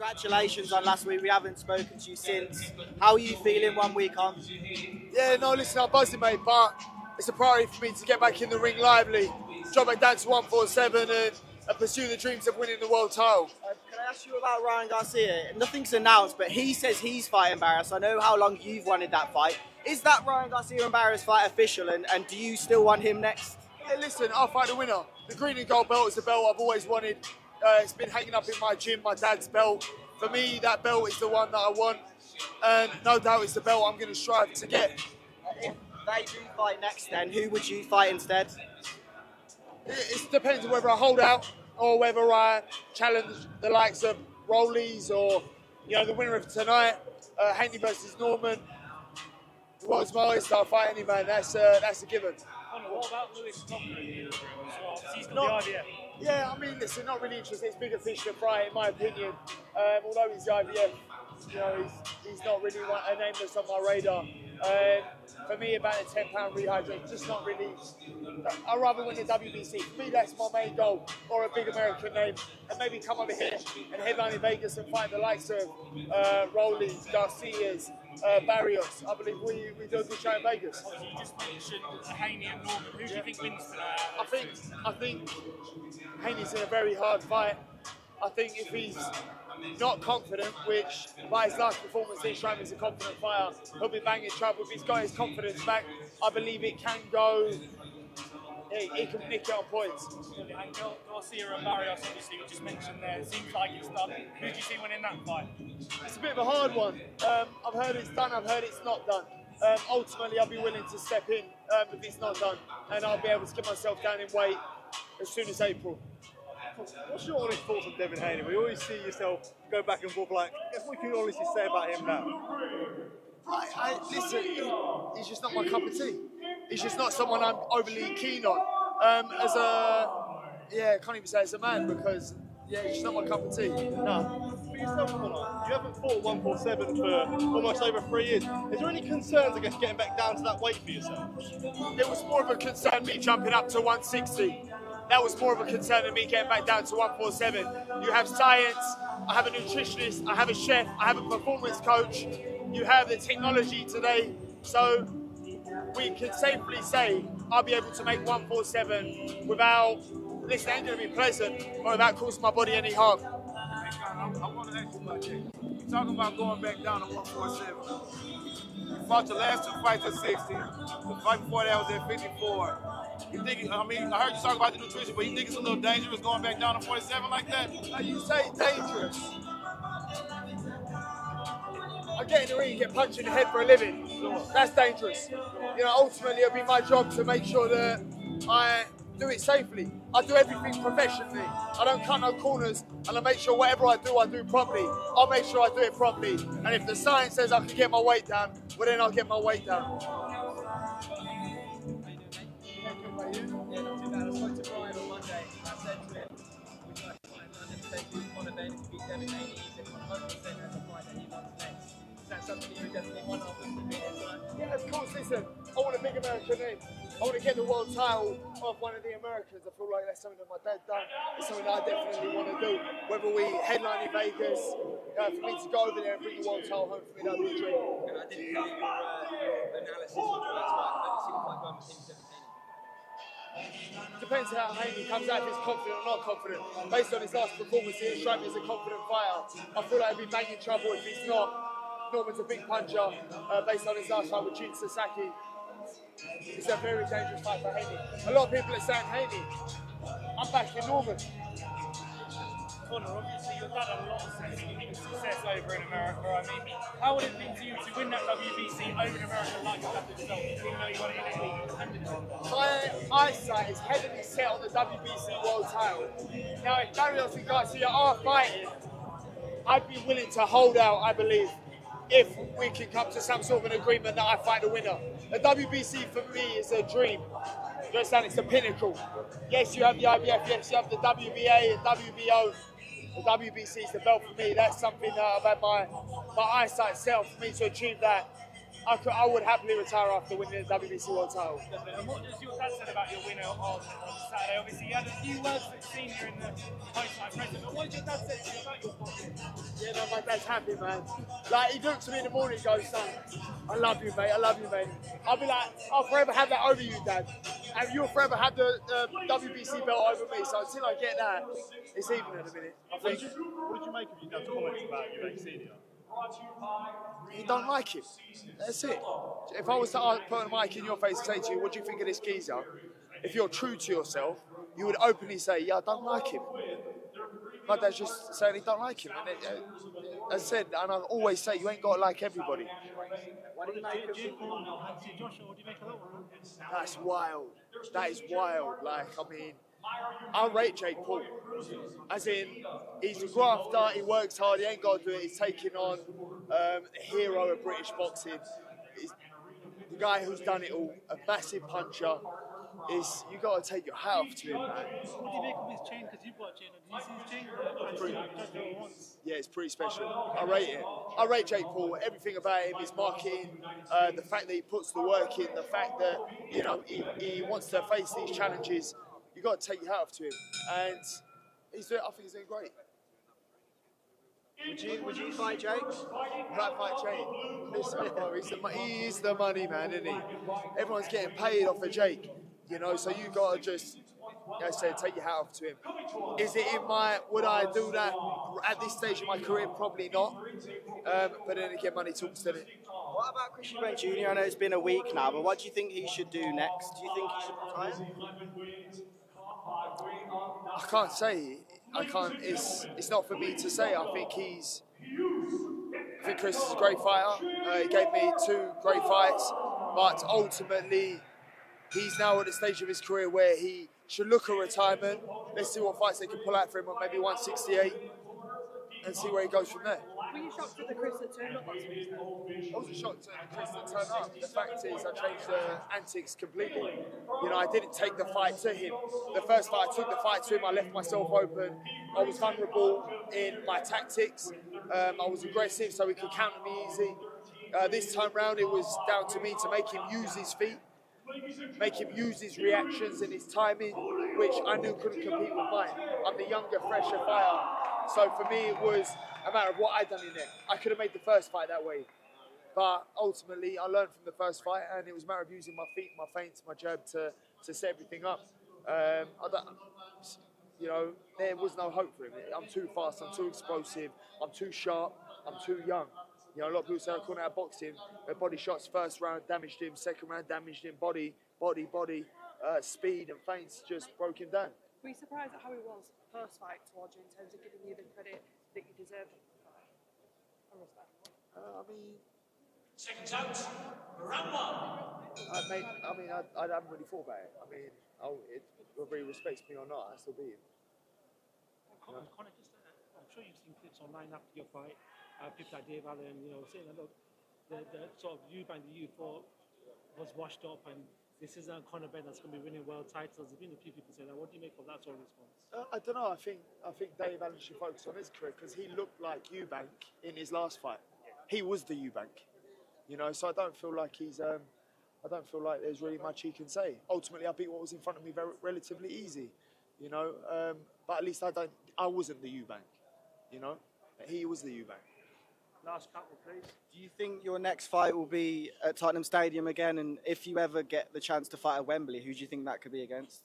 Congratulations on last week. We haven't spoken to you since. How are you feeling 1 week on? Yeah, no, listen, I'm buzzing, mate, but it's a priority for me to get back in the ring lively, drop back down to 147 and pursue the dreams of winning the world title. Can I ask you about Ryan Garcia? Nothing's announced, but he says he's fighting Barrios. I know how long you've wanted that fight. Is that Ryan Garcia and Barrios fight official, and do you still want him next? Hey, listen, I'll fight the winner. The green and gold belt is the belt I've always wanted. It's been hanging up in my gym, my dad's belt. For me, that belt is the one that I want, and no doubt it's the belt I'm going to strive to get. If they do fight next, then who would you fight instead? It depends on whether I hold out or whether I challenge the likes of Rollies or, you know, the winner of tonight, Haney versus Norman. What's my oyster? I'll fight any man. That's a given. What about Lewis Conger in the interim as well? He's got the IVF. Yeah, I mean, listen, not really interested. It's bigger fish to fry, in my opinion. Although he's the IVF, you know, he's not really a name that's on my radar. For me, about a £10 rehydrate, just not really. I'd rather win the WBC. For me, that's my main goal, or a big American name, and maybe come over here and headline in Vegas and fight the likes of Rollies, Garcias, Barrios. I believe we do a good show in Vegas. Obviously, you just mentioned Haney and Norman. Who do you think wins tonight? I think Haney's in a very hard fight. I think if he's not confident, which by his last performance he showed he's a confident fighter, he'll be banging trouble. If he's got his confidence back, I believe it can go. He can nick it on points. And Garcia and Barrios, obviously, you just mentioned there. It seems like it's done. Who do you see winning that fight? It's a bit of a hard one. I've heard it's done, I've heard it's not done. Ultimately, I'll be willing to step in if it's not done, and I'll be able to get myself down in weight as soon as April. What's your honest thoughts on Devin Haney? We always see yourself go back and forth. Like, what can you honestly say about him now? Listen, he's just not my cup of tea. He's just not someone I'm overly keen on. I can't even say as a man because, he's just not my cup of tea. No. For yourself, Conor, you haven't fought 147 for almost over 3 years. Is there any concerns, I guess, getting back down to that weight for yourself? It was more of a concern me jumping up to 160. That was more of a concern than me getting back down to 147. You have science, I have a nutritionist, I have a chef, I have a performance coach. You have the technology today, so we can safely say I'll be able to make 147 without, listen, it ain't going to be pleasant, or without causing my body any harm. I want to ask you about that. You're talking about going back down to 147. You fought the last two fights at 60. The fight before that was at 54. You think? I heard you talk about the nutrition, but you think it's a little dangerous going back down to 47 like that? Now you say dangerous. I get in the ring and get punched in the head for a living. That's dangerous. You know, ultimately it'll be my job to make sure that I do it safely. I do everything professionally. I don't cut no corners, and I make sure whatever I do properly. I'll make sure I do it properly. And if the science says I can get my weight down, well then I'll get my weight down. I spoke to Ryan on Monday and I said to him, would you like to fight in London to take Conor Benn to beat Devin Haney? He said 100% that's a fight that he wants next. Is that something you would definitely want after the beat inside? Yeah, of course, listen, I want a big American name. I want to get the world title of one of the Americans. I feel like that's something that my dad done. It's something that I definitely want to do. Whether we headline in Vegas, for me to go over there and bring the world title home, for me that would be a dream. And I didn't hear your analysis of the last fight, but you see the fight going between Devin Haney. Depends how Haney comes out, if he's confident or not confident. Based on his last performance, he struck me as a confident fighter. I feel like he'll be banging trouble if he's not. Norman's a big puncher, based on his last fight with Jun Sasaki. It's a very dangerous fight for Haney. A lot of people are saying Haney. I'm backing Norman. Conor, obviously you've had a lot of success over in America. I mean, how would it be to you to win that WBC over in America like you have yourself, even though you got it in Italy? My eyesight is heavily set on the WBC world title. Now, if Barrios and Garcia are fighting, I'd be willing to hold out, I believe, if we can come to some sort of an agreement that I fight the winner. The WBC for me is a dream. You understand? It's the pinnacle. Yes, you have the IBF, yes, you have the WBA and WBO. The WBC is the belt for me. That's something that I've had my eyesight set for me to achieve that. I would happily retire after winning the WBC World Title. And what does your dad say about your winner on Saturday? Obviously, you had a few words for Senior in the post-fight presser, but what did your dad say to you about your boxing? Yeah, no, my dad's happy, man. Like, he looks at me in the morning and goes, son, I love you, mate, I love you, mate. I'll be like, I'll forever have that over you, Dad. And you'll forever have the WBC belt over me. So until I get that, it's even in a minute, I think. What did you make of your dad's comments about Eubank Senior? You don't like him. That's it. If I was to put a mic in your face and say to you, what do you think of this geezer? If you're true to yourself, you would openly say, yeah, I don't like him. My dad's just saying he don't like him. And as I said, and I always say, you ain't got to like everybody. What do you make of Joshua, what do you make of that one? That's wild. That is wild. Like, I mean, I rate Jake Paul. As in, he's a grafter, he works hard, he ain't got to do it. He's taking on the hero of British boxing. He's the guy who's done it all, a massive puncher. You got to take your hat off to him, man. What do you make of his chain? Because you've got a chain. Did you see his chain? Yeah, it's pretty special. I rate it. I rate Jake Paul. Everything about him, his marketing, the fact that he puts the work in, the fact that he wants to face these challenges. You got to take your hat off to him, and I think he's doing great. Would you fight Jake? Right fight Jake. Listen, bro, he is the money man, isn't he? Everyone's getting paid off of Jake, so you got to just, like I said, take your hat off to him. Is it would I do that at this stage of my career? Probably not. But then again, money talks, doesn't it? What about Eubank Jr? I know it's been a week now, but what do you think he should do next? Do you think he should retire? I can't say. I can't. It's not for me to say. I think Chris is a great fighter. He gave me 2 great fights, but ultimately, he's now at the stage of his career where he should look at retirement. Let's see what fights they can pull out for him on maybe 168, and see where he goes from there. Were you shocked at the Chris that turned up last week? I wasn't shocked at the Chris that turned up. The fact is, I changed the antics completely. I didn't take the fight to him. The first fight, I took the fight to him. I left myself open. I was vulnerable in my tactics. I was aggressive, so he could counter me easy. This time round, it was down to me to make him use his feet, make him use his reactions and his timing, which I knew couldn't compete with mine. I'm the younger, fresher fighter. So for me, it was a matter of what I'd done in there. I could have made the first fight that way. But ultimately, I learned from the first fight, and it was a matter of using my feet, my feints, my jab to set everything up. There was no hope for him. I'm too fast, I'm too explosive, I'm too sharp, I'm too young. A lot of people say I couldn't out boxed him. Their body shots first round damaged him, second round damaged him, body, speed and feints just broke him down. Were you surprised at how he was post-fight towards you in terms of giving you the credit that you deserved? Seconds out, round 1. I haven't really thought about it. Whether he respects me or not, I still beat him. Conor, I'm sure you've seen clips online after your fight. People like Dave Allen, saying that, look, the sort of Eubank that you thought was washed up, and this isn't Conor Benn that's going to be winning world titles. There's been a few people say that. What do you make of that sort of response? I don't know. I think Dave Allen should focus on his career because he looked like Eubank in his last fight. He was the Eubank, So I don't feel like there's really much he can say. Ultimately, I beat what was in front of me relatively easy, But at least I wasn't the Eubank, He was the Eubank. Last couple, please. Do you think your next fight will be at Tottenham Stadium again? And if you ever get the chance to fight at Wembley, who do you think that could be against?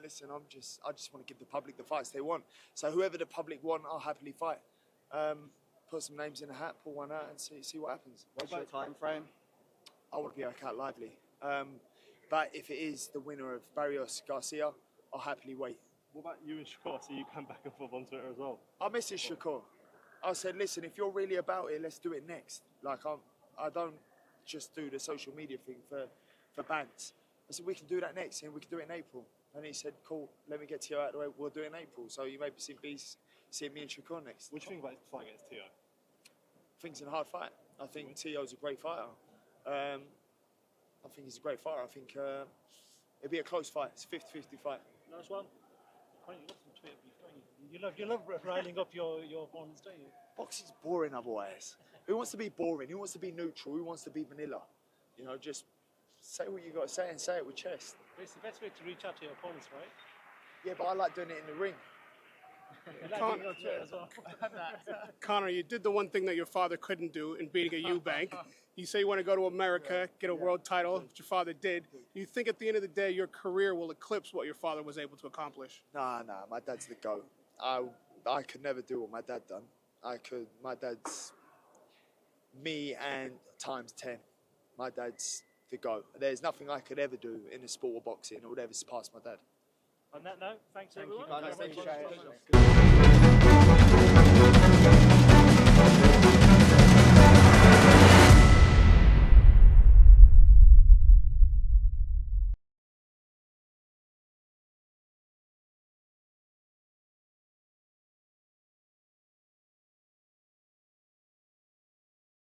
Listen, I just want to give the public the fights they want. So whoever the public want, I'll happily fight. Put some names in a hat, pull one out, and see what happens. What's your time frame? I want to be out lively. But if it is the winner of Barrios Garcia, I'll happily wait. What about you and Shakur? So you come back and forth on Twitter as well. I messaged Shakur. I said, listen, if you're really about it, let's do it next. Like, I don't just do the social media thing for bands. I said, we can do that next, and we can do it in April. And he said, cool, let me get Teo out of the way, we'll do it in April. So you may be seeing me and Shakur next. What do you think about the fight against Teo? I think it's a hard fight. I think Teo's a great fighter. I think he's a great fighter. I think it'll be a close fight. It's a 50-50 fight. Last one. Conor, you got some Twitter beef, don't you? You love riling up your opponents, don't you? Boxing's boring otherwise. Who wants to be boring? Who wants to be neutral? Who wants to be vanilla? You know, just say what you got to say and say it with chest. But it's the best way to reach out to your opponents, right? Yeah, but I like doing it in the ring. You like being on Twitter as well. Conor, you did the one thing that your father couldn't do in beating a Eubank. You say you want to go to America, get a world title, which your father did. Do you think at the end of the day your career will eclipse what your father was able to accomplish? Nah, my dad's the GOAT. I could never do what my dad done. My dad's me and times 10. My dad's the GOAT. There's nothing I could ever do in the sport of boxing that would ever surpass my dad. On that note, thanks Thank everyone. you, guys. Very much. Appreciate it.